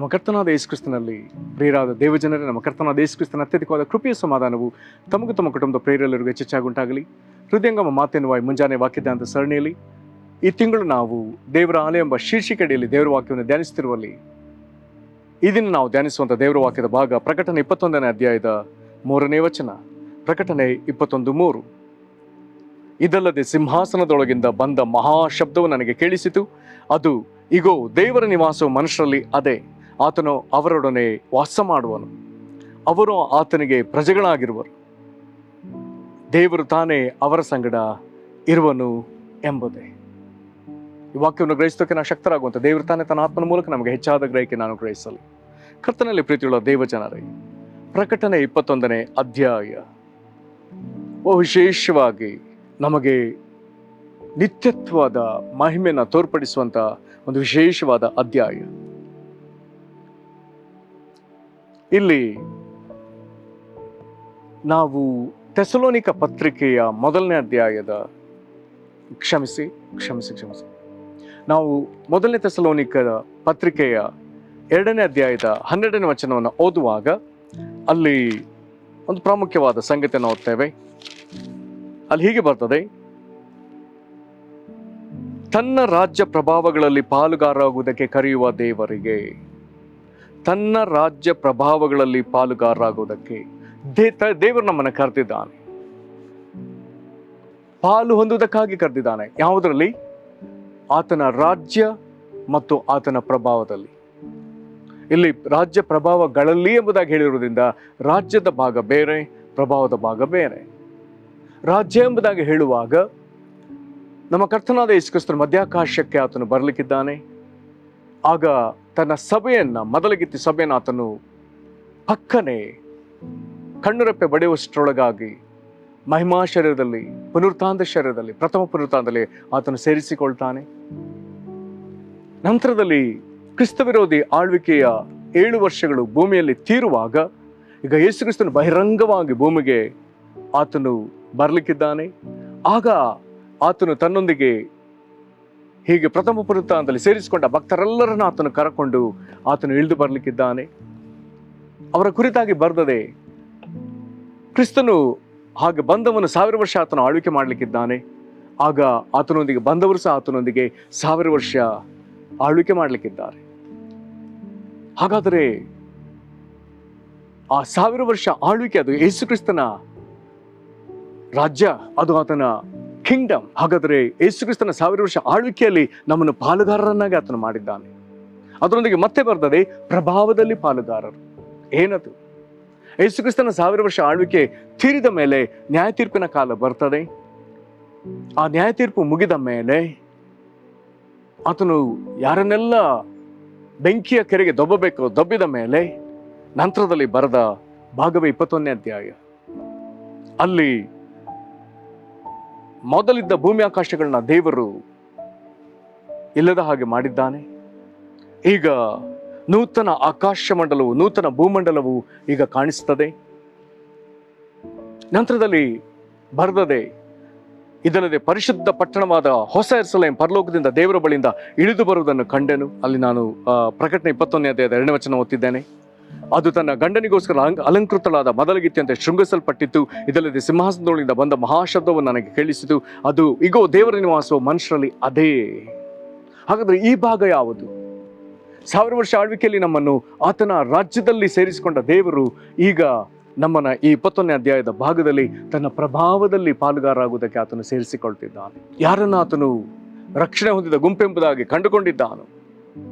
ನಮ್ಮ ಕರ್ತನಾದ ಯೇಸು ಕ್ರಿಸ್ತನಲ್ಲಿ ಪ್ರಿಯರಾದ ದೇವಜನರೇ, ನಮ್ಮ ಕರ್ತನಾದ ಯೇಸು ಕ್ರಿಸ್ತನ ಅತ್ಯಧಿಕವಾದ ಕೃಪೆಯ ಸಮಾಧಾನವು ತಮಗೂ ತಮ್ಮ ಕುಟುಂಬದ ಪ್ರೇರೆಲ್ಲರಿಗೂ ಹೆಚ್ಚಾಗುಂಟಾಗಲಿ. ಹೃದಯಂಗಮ ಮಾತೆನ್ನುವ ಮುಂಜಾನೆ ವಾಕ್ಯದ ಅಂತ ಸರಣಿಯಲ್ಲಿ ಈ ತಿಂಗಳು ನಾವು ದೇವರ ಆಲಯ ಎಂಬ ಶೀರ್ಷಿಕೆಯಲ್ಲಿ ದೇವರ ವಾಕ್ಯವನ್ನು ಧ್ಯಾನಿಸುತ್ತಿರುವಲ್ಲಿ ಈ ದಿನ ನಾವು ಧ್ಯಾನಿಸುವಂಥ ದೇವರ ವಾಕ್ಯದ ಭಾಗ ಪ್ರಕಟಣೆ 21ನೇ ಅಧ್ಯಾಯದ 3ನೇ ವಚನ. ಪ್ರಕಟಣೆ 21:3. ಇದಲ್ಲದೆ ಸಿಂಹಾಸನದೊಳಗಿಂದ ಬಂದ ಮಹಾಶಬ್ದವು ನನಗೆ ಕೇಳಿಸಿತು. ಅದು, ಇಗೋ, ದೇವರ ನಿವಾಸವು ಮನುಷ್ಯರಲ್ಲಿ ಅದೇ, ಆತನು ಅವರೊಡನೆ ವಾಸ ಮಾಡುವನು, ಅವರು ಆತನಿಗೆ ಪ್ರಜೆಗಳಾಗಿರುವರು, ದೇವರು ತಾನೇ ಅವರ ಸಂಗಡ ಇರುವನು ಎಂಬುದೇ. ಈ ವಾಕ್ಯವನ್ನು ಗ್ರಹಿಸೋಕೆ ನಾವು ಶಕ್ತರಾಗುವಂಥ ದೇವರು ತಾನೇ ತನ್ನ ಆತ್ಮನ ಮೂಲಕ ನಮಗೆ ಹೆಚ್ಚಾದ ಗ್ರಹಿಕೆ ನಾನು ಗ್ರಹಿಸಲಿ. ಕರ್ತನಲ್ಲಿ ಪ್ರೀತಿಯುಳ್ಳ ದೇವಜನರೇ, ಪ್ರಕಟಣೆ 21ನೇ ಅಧ್ಯಾಯ ವಿಶೇಷವಾಗಿ ನಮಗೆ ನಿತ್ಯತ್ವದ ಮಹಿಮೆಯನ್ನು ತೋರ್ಪಡಿಸುವಂಥ ಒಂದು ವಿಶೇಷವಾದ ಅಧ್ಯಾಯ. ಇಲ್ಲಿ ನಾವು ಥೆಸಲೋನಿಕ ಪತ್ರಿಕೆಯ ಮೊದಲನೇ ಅಧ್ಯಾಯದ ಕ್ಷಮಿಸಿ ನಾವು ಮೊದಲನೇ ಥೆಸಲೋನಿಕದ ಪತ್ರಿಕೆಯ 2ನೇ ಅಧ್ಯಾಯದ 12ನೇ ವಚನವನ್ನು ಓದುವಾಗ ಅಲ್ಲಿ ಒಂದು ಪ್ರಾಮುಖ್ಯವಾದ ಸಂಗತಿಯನ್ನು ಓದ್ತೇವೆ. ಅಲ್ಲಿ ಹೀಗೆ ಬರ್ತದೆ: ತನ್ನ ರಾಜ್ಯ ಪ್ರಭಾವಗಳಲ್ಲಿ ಪಾಲುಗಾರರಾಗುವುದಕ್ಕೆ ಕರೆಯುವ ದೇವರಿಗೆ, ತನ್ನ ರಾಜ್ಯ ಪ್ರಭಾವಗಳಲ್ಲಿ ಪಾಲುಗಾರರಾಗುವುದಕ್ಕೆ ದೇವರು ನಮ್ಮನ್ನು ಕರೆದಿದ್ದಾನೆ, ಪಾಲು ಹೊಂದುವುದಕ್ಕಾಗಿ ಕರೆದಿದ್ದಾನೆ. ಯಾವುದರಲ್ಲಿ? ಆತನ ರಾಜ್ಯ ಮತ್ತು ಆತನ ಪ್ರಭಾವದಲ್ಲಿ. ಇಲ್ಲಿ ರಾಜ್ಯ ಪ್ರಭಾವಗಳಲ್ಲಿ ಎಂಬುದಾಗಿ ಹೇಳಿರುವುದರಿಂದ ರಾಜ್ಯದ ಭಾಗ ಬೇರೆ, ಪ್ರಭಾವದ ಭಾಗ ಬೇರೆ. ರಾಜ್ಯ ಎಂಬುದಾಗಿ ಹೇಳುವಾಗ ನಮ್ಮ ಕರ್ತನಾದ ಯೇಸು ಕ್ರಿಸ್ತನ ಮಧ್ಯಾಕಾಶಕ್ಕೆ ಆತನು ಬರಲಿಕ್ಕಿದ್ದಾನೆ. ಆಗ ತನ್ನ ಸಭೆಯನ್ನ, ಮೊದಲಿಗಿತ್ತಿ ಸಭೆಯನ್ನು ಆತನು ಪಕ್ಕನೆ ಕಣ್ಣುರೆಪ್ಪೆ ಬಡಿಯುವಷ್ಟರೊಳಗಾಗಿ ಮಹಿಮಾ ಶರೀರದಲ್ಲಿ, ಪುನರುತ್ಥಾನದ ಶರೀರದಲ್ಲಿ, ಪ್ರಥಮ ಪುನರುತ್ಥಾನದಲ್ಲಿ ಆತನು ಸೇರಿಸಿಕೊಳ್ತಾನೆ. ನಂತರದಲ್ಲಿ ಕ್ರಿಸ್ತ ವಿರೋಧಿ ಆಳ್ವಿಕೆಯ 7 ವರ್ಷಗಳು ಭೂಮಿಯಲ್ಲಿ ತೀರುವಾಗ ಈಗ ಯೇಸು ಕ್ರಿಸ್ತನು ಬಹಿರಂಗವಾಗಿ ಭೂಮಿಗೆ ಆತನು ಬರಲಿಕ್ಕಿದ್ದಾನೆ. ಆಗ ಆತನು ತನ್ನೊಂದಿಗೆ ಹೀಗೆ ಪ್ರಥಮ ಪುನರುತ್ಥಾನದಲ್ಲಿ ಸೇರಿಸಿಕೊಂಡ ಭಕ್ತರೆಲ್ಲರನ್ನು ಆತನು ಕರಕೊಂಡು ಆತನು ಇಳಿದು ಬರಲಿಕ್ಕಿದ್ದಾನೆ. ಅವರ ಕುರಿತಾಗಿ ಬರೆದದೆ, ಕ್ರಿಸ್ತನು ಹಾಗೆ ಬಂದವನು 1000 ವರ್ಷ ಆತನು ಆಳ್ವಿಕೆ ಮಾಡಲಿಕ್ಕಿದ್ದಾನೆ. ಆಗ ಆತನೊಂದಿಗೆ ಬಂದವರು ಸಹ ಆತನೊಂದಿಗೆ 1000 ವರ್ಷ ಆಳ್ವಿಕೆ ಮಾಡಲಿಕ್ಕಿದ್ದಾರೆ. ಹಾಗಾದರೆ ಆ 1000 ವರ್ಷ ಆಳ್ವಿಕೆ ಅದು ಯೇಸು ಕ್ರಿಸ್ತನ ರಾಜ್ಯ, ಅದು ಆತನ ಕಿಂಗ್ಡಮ್. ಹಾಗಾದರೆ ಯೇಸು ಕ್ರಿಸ್ತನ 1000 ವರ್ಷ ಆಳ್ವಿಕೆಯಲ್ಲಿ ನಮ್ಮನ್ನು ಪಾಲುಗಾರರನ್ನಾಗಿ ಆತನು ಮಾಡಿದ್ದಾನೆ. ಅದರೊಂದಿಗೆ ಮತ್ತೆ ಬರ್ತದೆ ಪ್ರಭಾವದಲ್ಲಿ ಪಾಲುಗಾರರು. ಏನದು? ಯೇಸು ಕ್ರಿಸ್ತನ 1000 ವರ್ಷ ಆಳ್ವಿಕೆ ತೀರಿದ ಮೇಲೆ ನ್ಯಾಯ ತೀರ್ಪಿನ ಕಾಲ ಬರ್ತದೆ. ಆ ನ್ಯಾಯ ತೀರ್ಪು ಮುಗಿದ ಮೇಲೆ ಆತನು ಯಾರನ್ನೆಲ್ಲ ಬೆಂಕಿಯ ಕೆರೆಗೆ ದೊಬ್ಬಬೇಕು, ದೊಬ್ಬಿದ ಮೇಲೆ ನಂತರದಲ್ಲಿ ಬರೆದ ಭಾಗವೇ 21ನೇ ಅಧ್ಯಾಯ. ಅಲ್ಲಿ ಮೊದಲಿದ್ದ ಭೂಮಿ ಆಕಾಶಗಳನ್ನ ದೇವರು ಇಲ್ಲದ ಹಾಗೆ ಮಾಡಿದ್ದಾನೆ. ಈಗ ನೂತನ ಆಕಾಶ ಮಂಡಲವು, ನೂತನ ಭೂಮಂಡಲವು ಈಗ ಕಾಣಿಸ್ತದೆ. ನಂತರದಲ್ಲಿ ಬರೆದದೆ, ಇದಲ್ಲದೆ ಪರಿಶುದ್ಧ ಪಟ್ಟಣವಾದ ಹೊಸ ಯೆರೂಸಲೇಮ್ ಪರಲೋಕದಿಂದ ದೇವರ ಬಳಿಯಿಂದ ಇಳಿದು ಬರುವುದನ್ನು ಕಂಡೆನು. ಅಲ್ಲಿ ನಾನು ಪ್ರಕಟಣೆ 21ನೇ ಅಧ್ಯಾಯದ 2ನೇ ವಚನ ಓದ್ತಿದ್ದೇನೆ. ಅದು ತನ್ನ ಗಂಡನಿಗೋಸ್ಕರ ಅಲಂಕೃತಳಾದ ಮೊದಲಿಗಿತ್ತಿಯಂತೆ ಶೃಂಗಿಸಲ್ಪಟ್ಟಿತ್ತು. ಇದಲ್ಲದೆ ಸಿಂಹಾಸನದೊಳಗಿಂದ ಬಂದ ಮಹಾಶಬ್ದವನ್ನು ನನಗೆ ಕೇಳಿಸಿತು. ಅದು, ಇಗೋ, ದೇವರ ನಿವಾಸವು ಮನುಷ್ಯರಲ್ಲಿ ಅದೇ. ಹಾಗಾದ್ರೆ ಈ ಭಾಗ ಯಾವುದು? 1000 ವರ್ಷ ಆಳ್ವಿಕೆಯಲ್ಲಿ ನಮ್ಮನ್ನು ಆತನ ರಾಜ್ಯದಲ್ಲಿ ಸೇರಿಸಿಕೊಂಡ ದೇವರು ಈಗ ನಮ್ಮನ್ನ ಈ 21ನೇ ಅಧ್ಯಾಯದ ಭಾಗದಲ್ಲಿ ತನ್ನ ಪ್ರಭಾವದಲ್ಲಿ ಪಾಲುಗಾರರಾಗುವುದಕ್ಕೆ ಆತನು ಸೇರಿಸಿಕೊಳ್ತಿದ್ದಾನೆ. ಯಾರನ್ನು ಆತನು ರಕ್ಷಣೆ ಹೊಂದಿದ ಗುಂಪೆಂಬುದಾಗಿ ಕಂಡುಕೊಂಡಿದ್ದಾನೋ,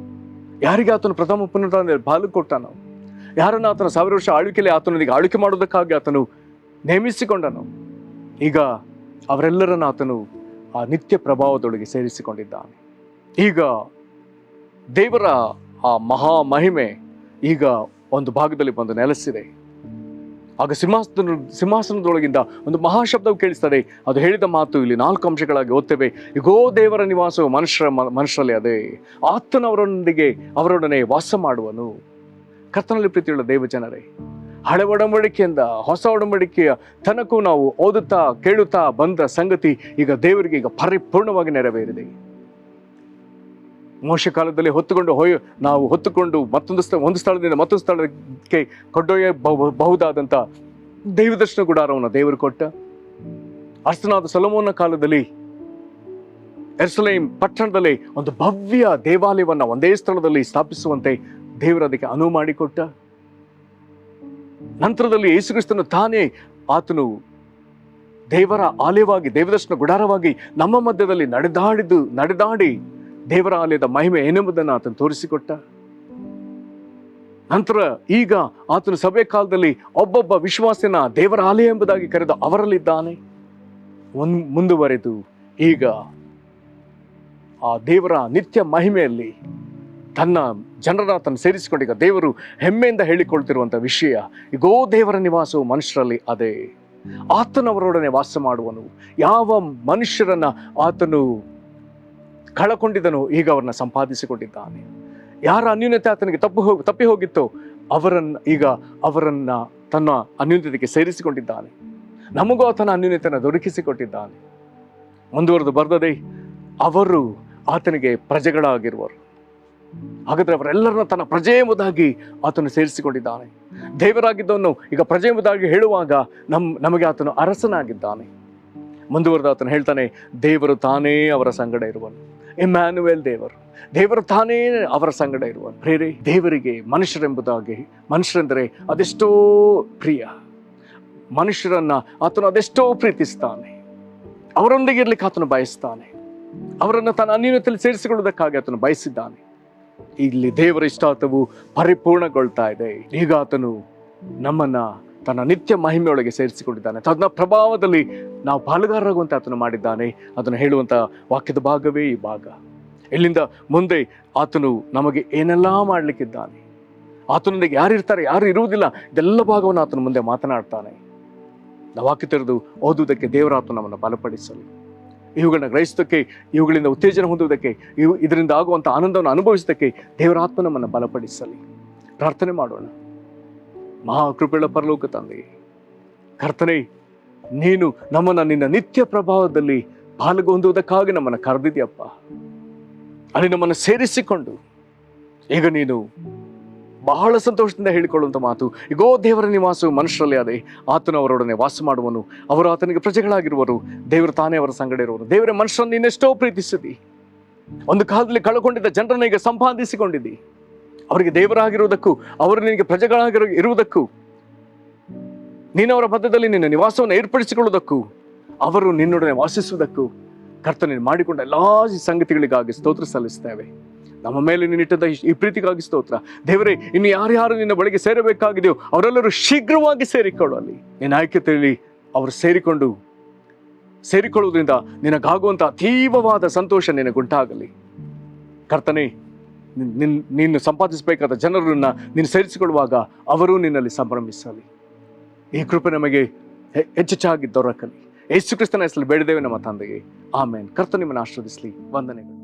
ಯಾರಿಗೆ ಆತನು ಪ್ರಥಮ ಪುನರುತ್ಥಾನದಲ್ಲಿ ಪಾಲು ಕೊಟ್ಟಾನೋ, ಯಾರನ್ನು ಆತನ 1000 ವರ್ಷ ಆಳ್ವಿಕೆಯಲ್ಲಿ ಆತನೊಂದಿಗೆ ಆಳ್ವಿಕೆ ಮಾಡುವುದಕ್ಕಾಗಿ ಆತನು ನೇಮಿಸಿಕೊಂಡನು, ಈಗ ಅವರೆಲ್ಲರನ್ನು ಆತನು ಆ ನಿತ್ಯ ಪ್ರಭಾವದೊಳಗೆ ಸೇರಿಸಿಕೊಂಡಿದ್ದಾನೆ. ಈಗ ದೇವರ ಆ ಮಹಾ ಮಹಿಮೆ ಈಗ ಒಂದು ಭಾಗದಲ್ಲಿ ಬಂದು ನೆಲೆಸಿದೆ. ಆಗ ಸಿಂಹಾಸನದೊಳಗಿಂದ ಒಂದು ಮಹಾಶಬ್ದವು ಕೇಳಿಸ್ತದೆ. ಅದು ಹೇಳಿದ ಮಾತು ಇಲ್ಲಿ 4 ಅಂಶಗಳಾಗಿ ಓದ್ತೇವೆ. ಇಗೋ, ದೇವರ ನಿವಾಸವು ಮನುಷ್ಯರಲ್ಲಿ ಅದೇ, ಆತನು ಅವರೊಡನೆ ವಾಸ ಮಾಡುವನು. ಕರ್ತನಲ್ಲಿ ಪ್ರೀತಿಯುಳ್ಳ ದೇವಜನರೇ, ಹಳೆ ಒಡಂಬಡಿಕೆಯಿಂದ ಹೊಸ ಒಡಂಬಡಿಕೆಯ ತನಕೂ ನಾವು ಓದುತ್ತಾ ಕೇಳುತ್ತಾ ಬಂದ ಸಂಗತಿ ಈಗ ದೇವರಿಗೆ ಈಗ ಪರಿಪೂರ್ಣವಾಗಿ ನೆರವೇರಿದೆ. ಮೋಶೆ ಕಾಲದಲ್ಲಿ ನಾವು ಹೊತ್ತುಕೊಂಡು ಒಂದು ಸ್ಥಳದಿಂದ ಮತ್ತೊಂದು ಸ್ಥಳಕ್ಕೆ ಕೊಂಡೊಯ್ಯಬಹುದಾದಂಥ ದೈವದರ್ಶನ ಗುಡಾರವನ್ನು ದೇವರು ಕೊಟ್ಟ. ಅರಸನಾದ ಸೊಲೊಮೋನನ ಕಾಲದಲ್ಲಿ ಯೆರೂಸಲೇಮ್ ಪಟ್ಟಣದಲ್ಲಿ ಒಂದು ಭವ್ಯ ದೇವಾಲಯವನ್ನು ಒಂದೇ ಸ್ಥಳದಲ್ಲಿ ಸ್ಥಾಪಿಸುವಂತೆ ದೇವರು ಅದಕ್ಕೆ ಅನುವು ಮಾಡಿಕೊಟ್ಟ. ನಂತರದಲ್ಲಿ ಯೇಸುಕ್ರಿಸ್ತನು ತಾನೇ ಆತನು ದೇವರ ಆಲಯವಾಗಿ, ದೇವದರ್ಶನ ಗುಡಾರವಾಗಿ ನಮ್ಮ ಮಧ್ಯದಲ್ಲಿ ನಡೆದಾಡಿ ದೇವರ ಆಲಯದ ಮಹಿಮೆ ಏನೆಂಬುದನ್ನು ಆತನು ತೋರಿಸಿಕೊಟ್ಟ. ನಂತರ ಈಗ ಆತನು ಸಭೆ ಕಾಲದಲ್ಲಿ ಒಬ್ಬೊಬ್ಬ ವಿಶ್ವಾಸಿನ ದೇವರ ಆಲಯ ಎಂಬುದಾಗಿ ಕರೆದು ಅವರಲ್ಲಿದ್ದಾನೆ. ಮುಂದುವರೆದು ಈಗ ಆ ದೇವರ ನಿತ್ಯ ಮಹಿಮೆಯಲ್ಲಿ ತನ್ನ ಜನರನ್ನ ತನ್ನ ಸೇರಿಸಿಕೊಂಡು ಈಗ ದೇವರು ಹೆಮ್ಮೆಯಿಂದ ಹೇಳಿಕೊಳ್ತಿರುವಂಥ ವಿಷಯ, ಈಗೋ ದೇವರ ನಿವಾಸವು ಮನುಷ್ಯರಲ್ಲಿ ಅದೇ, ಆತನವರೊಡನೆ ವಾಸ ಮಾಡುವನು. ಯಾವ ಮನುಷ್ಯರನ್ನ ಆತನು ಕಳಕೊಂಡಿದ್ದನೋ ಈಗ ಅವರನ್ನ ಸಂಪಾದಿಸಿಕೊಂಡಿದ್ದಾನೆ. ಯಾರ ಅನ್ಯೂನ್ಯತೆ ಆತನಿಗೆ ತಪ್ಪಿ ಹೋಗಿತ್ತೋ ಅವರನ್ನ ತನ್ನ ಅನ್ಯೂನ್ಯತೆಗೆ ಸೇರಿಸಿಕೊಂಡಿದ್ದಾನೆ. ನಮಗೂ ಆತನ ಅನ್ಯೂನ್ಯತೆಯನ್ನು ದೊರಕಿಸಿಕೊಟ್ಟಿದ್ದಾನೆ. ಮುಂದುವರೆದು ಬರ್ದದೆ, ಅವರು ಆತನಿಗೆ ಪ್ರಜೆಗಳಾಗಿರುವರು. ಹಾಗಾದ್ರೆ ಅವರೆಲ್ಲರನ್ನ ತನ್ನ ಪ್ರಜೆ ಎಂಬುದಾಗಿ ಆತನು ಸೇರಿಸಿಕೊಂಡಿದ್ದಾನೆ. ದೇವರಾಗಿದ್ದವನು ಈಗ ಪ್ರಜೆ ಎಂಬುದಾಗಿ ಹೇಳುವಾಗ ನಮಗೆ ಆತನು ಅರಸನಾಗಿದ್ದಾನೆ. ಮುಂದುವರೆದು ಆತನು ಹೇಳ್ತಾನೆ, ದೇವರು ತಾನೇ ಅವರ ಸಂಗಡ ಇರುವನು. ಇಮ್ಯಾನುವೇಲ್ ದೇವರು ತಾನೇ ಅವರ ಸಂಗಡ ಇರುವನು. ಪ್ರೇರೆ, ದೇವರಿಗೆ ಮನುಷ್ಯರೆಂದರೆ ಅದೆಷ್ಟೋ ಪ್ರಿಯ. ಮನುಷ್ಯರನ್ನ ಆತನು ಅದೆಷ್ಟೋ ಪ್ರೀತಿಸ್ತಾನೆ. ಅವರೊಂದಿಗೆ ಇರ್ಲಿಕ್ಕೆ ಆತನು ಬಯಸ್ತಾನೆ. ಅವರನ್ನು ತನ್ನ ಅನ್ಯೂನ್ಯತೆಯಲ್ಲಿ ಸೇರಿಸಿಕೊಳ್ಳುವುದಕ್ಕಾಗಿ ಆತನು ಬಯಸಿದ್ದಾನೆ. ಇಲ್ಲಿ ದೇವರ ಇಷ್ಟಾರ್ಥವು ಪರಿಪೂರ್ಣಗೊಳ್ತಾ ಇದೆ. ಈಗ ಆತನು ನಮ್ಮನ್ನ ತನ್ನ ನಿತ್ಯ ಮಹಿಮೆಯೊಳಗೆ ಸೇರಿಸಿಕೊಂಡಿದ್ದಾನೆ. ತನ್ನ ಪ್ರಭಾವದಲ್ಲಿ ನಾವು ಪಾಲುಗಾರರಾಗುವಂತೆ ಆತನು ಮಾಡಿದ್ದಾನೆ. ಅದನ್ನು ಹೇಳುವಂತ ವಾಕ್ಯದ ಭಾಗವೇ ಈ ಭಾಗ. ಇಲ್ಲಿಂದ ಮುಂದೆ ಆತನು ನಮಗೆ ಏನೆಲ್ಲ ಮಾಡ್ಲಿಕ್ಕಿದ್ದಾನೆ, ಆತನೊಂದಿಗೆ ಯಾರಿರ್ತಾರೆ ಯಾರು ಇರುವುದಿಲ್ಲ, ಇದೆಲ್ಲ ಭಾಗವನ್ನು ಆತನ ಮುಂದೆ ಮಾತನಾಡ್ತಾನೆ. ನಾವು ವಾಕ್ಯ ತೆರೆದು ಓದುವುದಕ್ಕೆ ದೇವರ ಆತನು ನಮ್ಮನ್ನು ಬಲಪಡಿಸಲಿ. ಇವುಗಳನ್ನ ಗ್ರಹಿಸೋದಕ್ಕೆ, ಇವುಗಳಿಂದ ಉತ್ತೇಜನ ಹೊಂದುವುದಕ್ಕೆ, ಇದರಿಂದ ಆಗುವಂಥ ಆನಂದವನ್ನು ಅನುಭವಿಸೋದಕ್ಕೆ ದೇವರ ಆತ್ಮ ನಮ್ಮನ್ನು ಬಲಪಡಿಸಲಿ. ಪ್ರಾರ್ಥನೆ ಮಾಡೋಣ. ಮಹಾಕೃಪೆಗಳ ಪರಲೋಕ ತಂದೆಯೇ, ಕರ್ತನೇ, ನೀನು ನಮ್ಮನ್ನು ನಿನ್ನ ನಿತ್ಯ ಪ್ರಭಾವದಲ್ಲಿ ಪಾಲ್ಗೊಂಡುವುದಕ್ಕಾಗಿ ನಮ್ಮನ್ನು ಕರೆದಿದ್ಯಪ್ಪ. ಅಲ್ಲಿ ನಮ್ಮನ್ನು ಸೇರಿಸಿಕೊಂಡು ಈಗ ನೀನು ಬಹಳ ಸಂತೋಷದಿಂದ ಹೇಳಿಕೊಳ್ಳುವಂಥ ಮಾತು, ಈಗೋ ದೇವರ ನಿವಾಸವು ಮನುಷ್ಯರಲ್ಲಿ ಅದೇ, ಆತನು ಅವರೊಡನೆ ವಾಸ ಮಾಡುವನು, ಅವರು ಆತನಿಗೆ ಪ್ರಜೆಗಳಾಗಿರುವರು, ದೇವರು ತಾನೇ ಅವರ ಸಂಗಡ ಇರುವರು. ದೇವರ ಮನುಷ್ಯರನ್ನು ಇನ್ನೆಷ್ಟೋ ಪ್ರೀತಿಸಿದಿ. ಒಂದು ಕಾಲದಲ್ಲಿ ಕಳಕೊಂಡಿದ್ದ ಜನರನ್ನ ಈಗ ಸಂಪಾದಿಸಿಕೊಂಡಿದ್ದಿ. ಅವರಿಗೆ ದೇವರಾಗಿರುವುದಕ್ಕೂ ಅವರು ನಿನಗೆ ಇರುವುದಕ್ಕೂ, ನೀನು ಅವರ ಮಧ್ಯದಲ್ಲಿ ನಿನ್ನ ನಿವಾಸವನ್ನು ಏರ್ಪಡಿಸಿಕೊಳ್ಳುವುದಕ್ಕೂ, ಅವರು ನಿನ್ನೊಡನೆ ವಾಸಿಸುವುದಕ್ಕೂ ಕರ್ತನೆ ಮಾಡಿಕೊಂಡ ಎಲ್ಲಾ ಸಂಗತಿಗಳಿಗಾಗಿ ಸ್ತೋತ್ರ ಸಲ್ಲಿಸ್ತೇವೆ. ನಮ್ಮ ಮೇಲೆ ನೀನಿಟ್ಟಂತ ಈ ಪ್ರೀತಿಗಾಗಿ ಸ್ತೋತ್ರ. ದೇವರೇ, ಇನ್ನು ಯಾರ್ಯಾರು ನಿನ್ನ ಬಳಿಗೆ ಸೇರಬೇಕಾಗಿದೆಯೋ ಅವರೆಲ್ಲರೂ ಶೀಘ್ರವಾಗಿ ಸೇರಿಕೊಳ್ಳಲಿ. ನಿನ್ನ ಆಯ್ಕೆಯಲ್ಲಿ ಅವರು ಸೇರಿಕೊಳ್ಳುವುದರಿಂದ ನಿನಗಾಗುವಂಥ ಅತೀವವಾದ ಸಂತೋಷ ನಿನಗುಂಟಾಗಲಿ. ಕರ್ತನೆ, ನೀನು ಸಂಪಾದಿಸಬೇಕಾದ ಜನರನ್ನ ನೀನು ಸೇರಿಸಿಕೊಳ್ಳುವಾಗ ಅವರು ನಿನ್ನಲ್ಲಿ ಸಂಭ್ರಮಿಸಲಿ. ಈ ಕೃಪೆ ನಮಗೆ ಹೆಚ್ಚೆಚ್ಚಾಗಿ ದೊರಕಲಿ. ಯೇಸು ಕ್ರಿಸ್ತನ ಹೆಸರಲ್ಲಿ ಬೇಡಿದ್ದೇವೆ ನಮ್ಮ ತಂದೆಗೆ, ಆಮೇನ್. ಕರ್ತನು ನಿಮ್ಮನ್ನು ಆಶೀರ್ವದಿಸಲಿ. ವಂದನೆಗಳು.